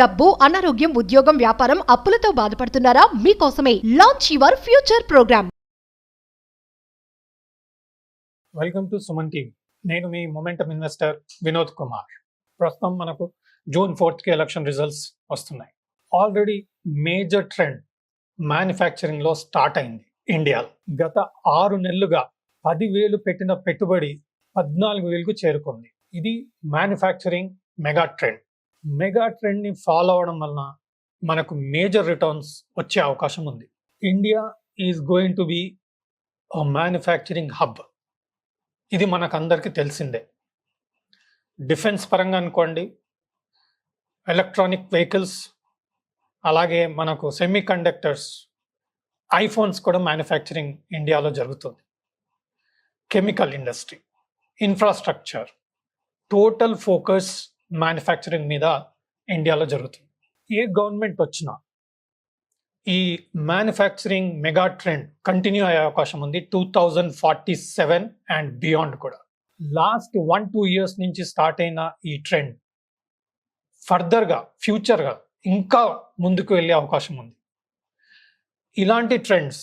డబ్బు, అనారోగ్యం, ఉద్యోగం, వ్యాపారం, అప్పులతో బాధపడుతున్నారా? మీకోసమే launch your future programme. Welcome to Suman TV. నేను మీ మొమెంటమ్ ఇన్వెస్టర్ వినోద్ కుమార్. ప్రస్తుతం మనకు జూన్ 4కి ఎలక్షన్ రిజల్ట్స్ వస్తున్నాయి. ఆల్రెడీ మేజర్ ట్రెండ్ మ్యానుఫ్యాక్చరింగ్ లో స్టార్ట్ అయింది ఇండియాలో. గత 6 నెలలుగా 10,000 పెట్టిన పెట్టుబడి 14,000కు చేరుకుంది. ఇది manufacturing mega trend. Mega trend ని ఫాలో అవడం వలన మనకు మేజర్ రిటర్న్స్ వచ్చే అవకాశం ఉంది. India is going to be manufacturing hub. ఇది మనకు అందరికీ తెలిసిందే. డిఫెన్స్ పరంగా అనుకోండి, ఎలక్ట్రానిక్ వెహికల్స్, అలాగే మనకు సెమీ కండక్టర్స్, ఐఫోన్స్ కూడా మ్యానుఫ్యాక్చరింగ్ ఇండియాలో జరుగుతుంది. Chemical industry, infrastructure, total focus manufacturing మీద ఇండియాలో జరుగుతుంది. ఏ గవర్నమెంట్ వచ్చినా ఈ మ్యానుఫ్యాక్చరింగ్ మెగా ట్రెండ్ కంటిన్యూ అయ్యే అవకాశం ఉంది 2047 అండ్ బియాండ్ కూడా. లాస్ట్ 1-2 ఇయర్స్ నుంచి స్టార్ట్ అయిన ఈ ట్రెండ్ ఫర్దర్గా ఫ్యూచర్గా ఇంకా ముందుకు వెళ్ళే అవకాశం ఉంది. ఇలాంటి ట్రెండ్స్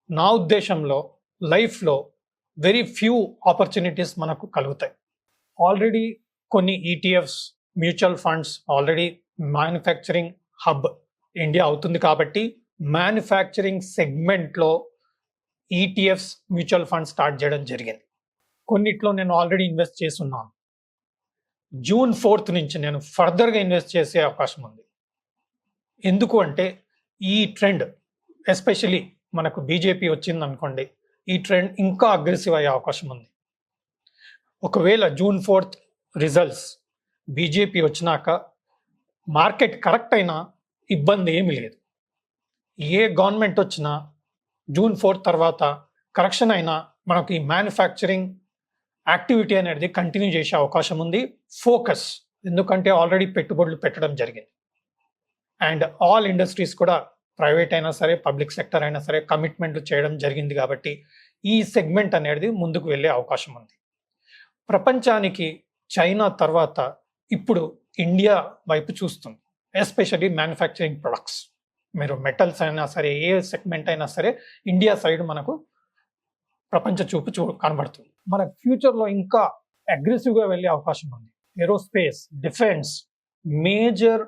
నా ఉద్దేశంలో లైఫ్లో వెరీ ఫ్యూ ఆపర్చునిటీస్ మనకు కలుగుతాయి. ఆల్రెడీ కొన్ని ETFs, mutual funds already manufacturing hub India అవుతుంది కాబట్టి మ్యానుఫ్యాక్చరింగ్ సెగ్మెంట్లో ఈటీఎఫ్స్, మ్యూచువల్ ఫండ్స్ స్టార్ట్ చేయడం జరిగింది. కొన్నిట్లో నేను ఆల్రెడీ ఇన్వెస్ట్ చేస్తున్నాను. జూన్ 4th నుంచి నేను ఫర్దర్గా ఇన్వెస్ట్ చేసే అవకాశం ఉంది. ఎందుకు అంటే ఈ ట్రెండ్ ఎస్పెషలీ మనకు బీజేపీ వచ్చింది అనుకోండి, ఈ ట్రెండ్ ఇంకా అగ్రెసివ్ అయ్యే అవకాశం ఉంది. ఒకవేళ జూన్ 4th రిజల్ట్స్ బీజేపీ వచ్చినాక మార్కెట్ కరెక్ట్ అయినా ఇబ్బంది ఏమీ లేదు. ఏ గవర్నమెంట్ వచ్చినా జూన్ 4th తర్వాత కరెక్షన్ అయినా మనకు ఈ మ్యానుఫ్యాక్చరింగ్ యాక్టివిటీ అనేది కంటిన్యూ చేసే అవకాశం ఉంది. ఫోకస్, ఎందుకంటే ఆల్రెడీ పెట్టుబడులు పెట్టడం జరిగింది అండ్ ఆల్ ఇండస్ట్రీస్ కూడా ప్రైవేట్ అయినా సరే, పబ్లిక్ సెక్టర్ అయినా సరే కమిట్మెంట్లు చేయడం జరిగింది కాబట్టి ఈ సెగ్మెంట్ అనేది ముందుకు వెళ్ళే అవకాశం ఉంది. ప్రపంచానికి చైనా తర్వాత ఇప్పుడు ఇండియా వైపు చూస్తుంది, ఎస్పెషల్లీ మ్యానుఫ్యాక్చరింగ్ ప్రొడక్ట్స్. మీరు మెటల్స్ అయినా సరే, ఏ సెగ్మెంట్ అయినా సరే ఇండియా సైడ్ మనకు ప్రపంచ చూపు కనబడుతుంది. మన ఫ్యూచర్లో ఇంకా అగ్రెసివ్గా వెళ్ళే అవకాశం ఉంది. Aerospace, defence, major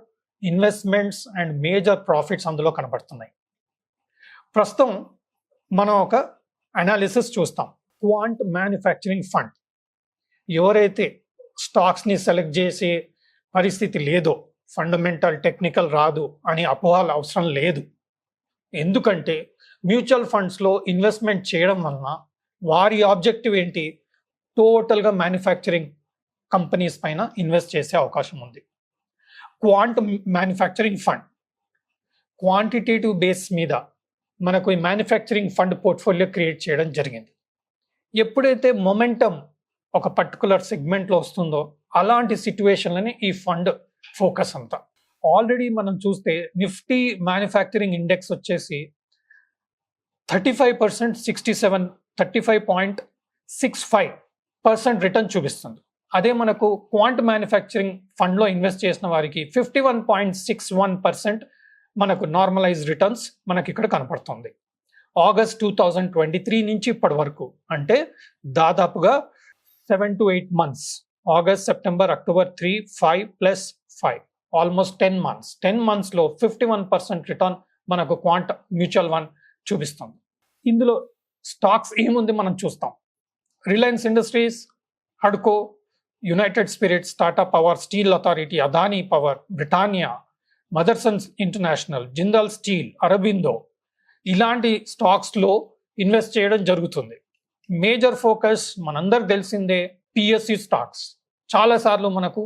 investments and major profits అందులో కనబడుతున్నాయి. ప్రస్తుతం మనం ఒక అనాలిసిస్ చూస్తాం. క్వాంట్ మ్యానుఫ్యాక్చరింగ్ ఫండ్ ఎవరైతే స్టాక్స్ని సెలెక్ట్ చేసే పరిస్థితి లేదో, ఫండమెంటల్ టెక్నికల్ రాదు అని అపోహలు అవసరం లేదు. ఎందుకంటే మ్యూచువల్ ఫండ్స్లో ఇన్వెస్ట్మెంట్ చేయడం వలన వారి ఆబ్జెక్టివ్ ఏంటి, టోటల్గా మ్యానుఫ్యాక్చరింగ్ కంపెనీస్ పైన ఇన్వెస్ట్ చేసే అవకాశం ఉంది. Quant manufacturing fund quantitative base మీద మనకు ఈ మ్యానుఫ్యాక్చరింగ్ ఫండ్ పోర్ట్ఫోలియో క్రియేట్ చేయడం జరిగింది. ఎప్పుడైతే మొమెంటమ్ ఒక పర్టికులర్ సెగ్మెంట్లో వస్తుందో అలాంటి సిచ్యువేషన్లని ఈ ఫండ్ ఫోకస్ అంతా. ఆల్రెడీ మనం చూస్తే నిఫ్టీ మ్యానుఫ్యాక్చరింగ్ ఇండెక్స్ వచ్చేసి 35%, 35.65% రిటర్న్ చూపిస్తుంది. అదే మనకు క్వాంట్ మ్యానుఫ్యాక్చరింగ్ ఫండ్లో ఇన్వెస్ట్ చేసిన వారికి 51.61% మనకు నార్మలైజ్ రిటర్న్స్ మనకి ఇక్కడ కనపడుతుంది. ఆగస్ట్ 2023 నుంచి ఇప్పటి వరకు, అంటే దాదాపుగా 7 to 8 months, August, September, October 3, 5 + 5, almost 10 months. 10 monthsలో 51% రిటర్న్ మనకు క్వాంట్ మ్యూచువల్ ఫండ్ చూపిస్తుంది. ఇందులో స్టాక్స్ ఏముంది మనం చూస్తాం. రిలయన్స్ ఇండస్ట్రీస్, హడ్కో, యునైటెడ్ స్పిరిట్స్, టాటా పవర్, స్టీల్ అథారిటీ, అదానీ పవర్, బ్రిటానియా, మదర్సన్స్ ఇంటర్నేషనల్, జిందాల్ స్టీల్, అరబిందో, ఇలాంటి స్టాక్స్లో ఇన్వెస్ట్ చేయడం జరుగుతుంది. మేజర్ ఫోకస్ మనందరికి తెలిసిందే పిఎస్యు స్టాక్స్. చాలాసార్లు మనకు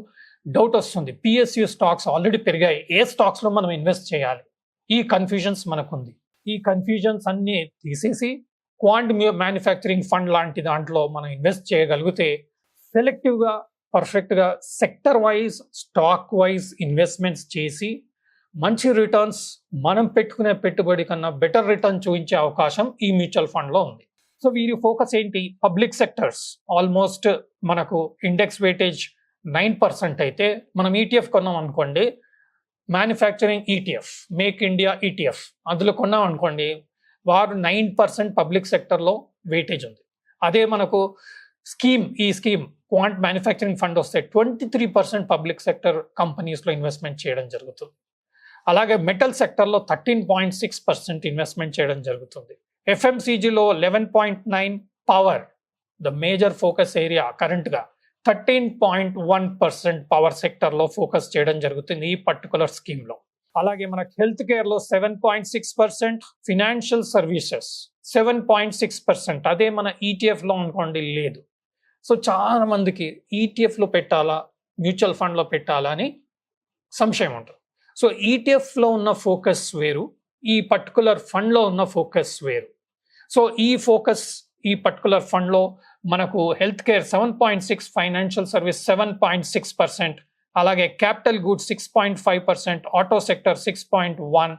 డౌట్ వస్తుంది, పిఎస్యు స్టాక్స్ ఆల్రెడీ పెరిగాయి, ఏ స్టాక్స్లో మనం ఇన్వెస్ట్ చేయాలి? ఈ కన్ఫ్యూజన్స్ మనకుంది. ఈ కన్ఫ్యూజన్స్ అన్నీ తీసేసి క్వాంట్ మ్యానుఫ్యాక్చరింగ్ ఫండ్ లాంటి దాంట్లో మనం ఇన్వెస్ట్ చేయగలిగితే సెలెక్టివ్గా, పర్ఫెక్ట్గా, sector wise, stock wise investments చేసి మంచి రిటర్న్స్, మనం పెట్టుకునే పెట్టుబడి కన్నా బెటర్ రిటర్న్ చూపించే అవకాశం ఈ మ్యూచువల్ ఫండ్లో ఉంది. సో వీరి ఫోకస్ ఏంటి? Public sectors. ఆల్మోస్ట్ మనకు ఇండెక్స్ వెయిటేజ్ 9% అయితే మనం ఈటీఎఫ్ కొన్నాం అనుకోండి, manufacturing ETF, make India ETF అందులో కొన్నాం అనుకోండి, వారు 9% పబ్లిక్ సెక్టర్లో వెయిటేజ్ ఉంది. అదే మనకు ఈ స్కీమ్ క్వాంట్ మ్యానుఫ్యాక్చరింగ్ ఫండ్ వస్తే 23% పబ్లిక్ సెక్టర్ కంపెనీస్లో ఇన్వెస్ట్మెంట్ చేయడం జరుగుతుంది. అలాగే మెటల్ సెక్టర్లో 13.6% ఇన్వెస్ట్మెంట్ చేయడం జరుగుతుంది. ఎఫ్ఎంసీజీలో 11.9%, power the major focus area కరెంట్గా 13.1% పవర్ సెక్టర్లో ఫోకస్ చేయడం జరుగుతుంది ఈ పర్టికులర్ స్కీమ్లో. అలాగే మనకు హెల్త్ కేర్లో 7.6%, ఫినాన్షియల్ సర్వీసెస్ 7.6%. అదే మన ఈటీఎఫ్లో అనుకోండి లేదు. సో చాలా మందికి ఈటీఎఫ్లో పెట్టాలా మ్యూచువల్ ఫండ్లో పెట్టాలా అని సంశయం ఉంటుంది. సో ఈటీఎఫ్లో ఉన్న ఫోకస్ వేరు, ఈ పర్టికులర్ ఫండ్లో ఉన్న ఫోకస్ వేరు. సో ఈ పర్టికులర్ ఫండ్లో మనకు హెల్త్ కేర్ 7.6%, ఫైనాన్షియల్ సర్వీస్ 7.6%, అలాగే capital goods 6.5%, auto sector 6.1%,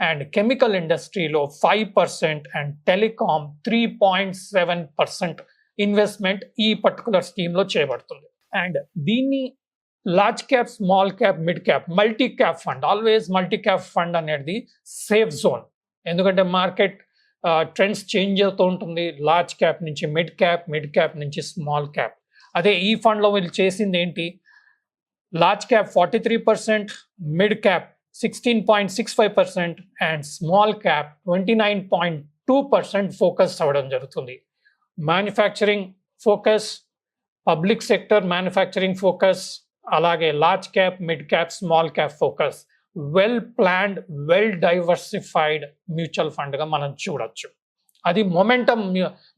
and chemical ఇండస్ట్రీలో 5% అండ్ టెలికాం 3.7% ఇన్వెస్ట్మెంట్ ఈ పర్టికులర్ స్కీమ్లో చేయబడుతుంది. అండ్ దీన్ని large cap, small cap, mid cap, multi cap fund, always multi cap fund అనేది సేఫ్ జోన్. ఎందుకంటే మార్కెట్ ట్రెండ్స్ చేంజ్ అవుతూ ఉంటుంది. లార్జ్ క్యాప్ నుంచి మిడ్ క్యాప్ నుంచి స్మాల్ క్యాప్. అదే ఈ ఫండ్లో వీళ్ళు చేసింది ఏంటి, large cap 43%, mid cap 16.65% and small cap 29.2% focus అవ్వడం జరుగుతుంది. Manufacturing focus, public sector manufacturing focus, అలాగే large cap, mid cap, small cap focus, well planned, well diversified mutual ఫండ్గా మనం చూడొచ్చు. అది మొమెంటమ్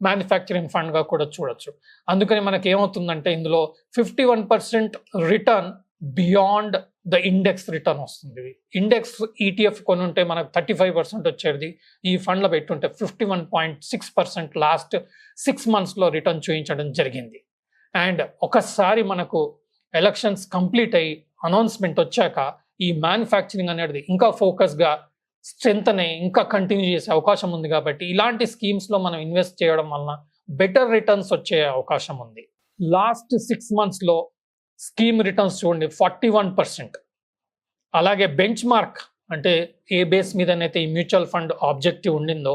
మ్యానుఫ్యాక్చరింగ్ ఫండ్గా కూడా చూడొచ్చు. అందుకని మనకి ఏమవుతుందంటే ఇందులో 51% return beyond the index return వస్తుంది. ఇండెక్స్ ఈటీఎఫ్ కొని ఉంటే మనకు 35% వచ్చేది, ఈ ఫండ్లో పెట్టుంటే 51.6% లాస్ట్ 6 monthsలో రిటర్న్ చూపించడం జరిగింది. అండ్ ఒకసారి మనకు ఎలక్షన్స్ కంప్లీట్ అయ్యి అనౌన్స్మెంట్ వచ్చాక ఈ మ్యానుఫ్యాక్చరింగ్ అనేది ఇంకా ఫోకస్గా స్ట్రెంత్ ఇంకా కంటిన్యూ చేసే అవకాశం ఉంది. కాబట్టి ఇలాంటి స్కీమ్స్లో మనం ఇన్వెస్ట్ చేయడం వలన బెటర్ రిటర్న్స్ వచ్చే అవకాశం ఉంది. లాస్ట్ 6 monthsలో స్కీమ్ రిటర్న్స్ చూడండి 41%. అలాగే బెంచ్ మార్క్ అంటే ఏ బేస్ మీదనైతే ఈ మ్యూచువల్ ఫండ్ ఆబ్జెక్టివ్ ఉండిందో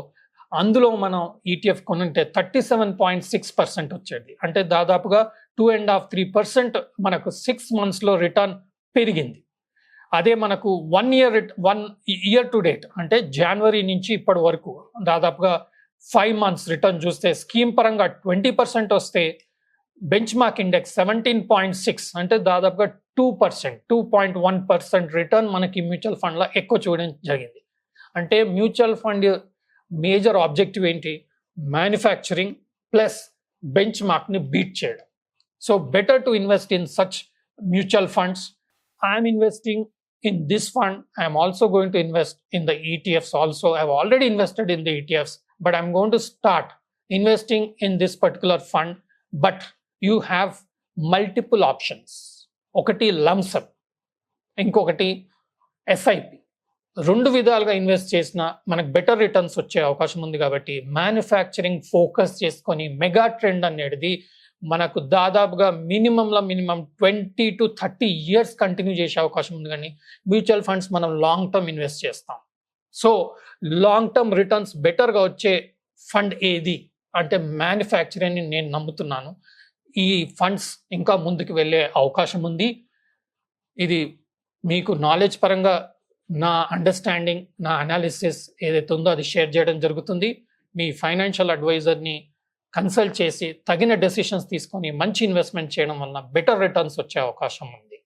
అందులో మనం ఈటీఎఫ్ కొనుంటే 37.6% వచ్చేది. అంటే దాదాపుగా 2.5-3% మనకు 6 monthsలో రిటర్న్ పెరిగింది. అదే మనకు 1 year టు డేట్ అంటే జనవరి నుంచి ఇప్పటి వరకు దాదాపుగా 5 months రిటర్న్ చూస్తే స్కీమ్ పరంగా 20% వస్తే బెంచ్ మార్క్ ఇండెక్స్ 17.6 అంటే దాదాపుగా 2.1% రిటర్న్ మనకి మ్యూచువల్ ఫండ్లో ఎక్కువ చూడడం జరిగింది. అంటే మ్యూచువల్ ఫండ్ మేజర్ ఆబ్జెక్టివ్ ఏంటి, మ్యానుఫ్యాక్చరింగ్ ప్లస్ బెంచ్ మార్క్ని బీట్ చేయడం. So better to invest in such mutual funds. I'm investing in this fund. I am also going to invest in the ETFs also. I have already invested in the ETFs, but I'm going to start investing in this particular fund. But you have multiple options. ఒకటి lump sum, ఇంకొకటి SIP. 2 విధాలుగా invest చేసినా మనకు better returns వచ్చే అవకాశం ఉంది. కాబట్టి manufacturing focus చేసుకొని మెగా ట్రెండ్ అనేది మనకు దాదాపుగా మినిమం 20 to 30 years కంటిన్యూ చేసే అవకాశం ఉంది. కానీ మ్యూచువల్ ఫండ్స్ మనం లాంగ్ టర్మ్ ఇన్వెస్ట్ చేస్తాం. సో లాంగ్ టర్మ్ రిటర్న్స్ బెటర్గా వచ్చే ఫండ్ ఏది అంటే మ్యానుఫ్యాక్చరింగ్ అని నేను నమ్ముతున్నాను. ఈ ఫండ్స్ ఇంకా ముందుకు వెళ్ళే అవకాశం ఉంది. ఇది మీకు నాలెడ్జ్ పరంగా నా అండర్స్టాండింగ్, నా అనాలిసిస్ ఏదైతే ఉందో అది షేర్ చేయడం జరుగుతుంది. మీ ఫైనాన్షియల్ అడ్వైజర్ని కన్సల్ట్ చేసి తగిన డెసిషన్స్ తీసుకొని మంచి ఇన్వెస్ట్మెంట్ చేయడం వలన బెటర్ రిటర్న్స్ వచ్చే అవకాశం ఉంది.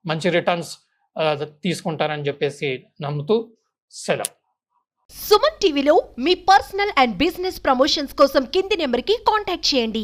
మంచి రిటర్న్స్ తీసుకుంటారని చెప్పేసి నమ్ముతూ సెలవు. సుమన్ టీవీలో మీ పర్సనల్ అండ్ బిజినెస్ ప్రమోషన్స్ కోసం కింది నెంబర్కి కాంటాక్ట్ చేయండి.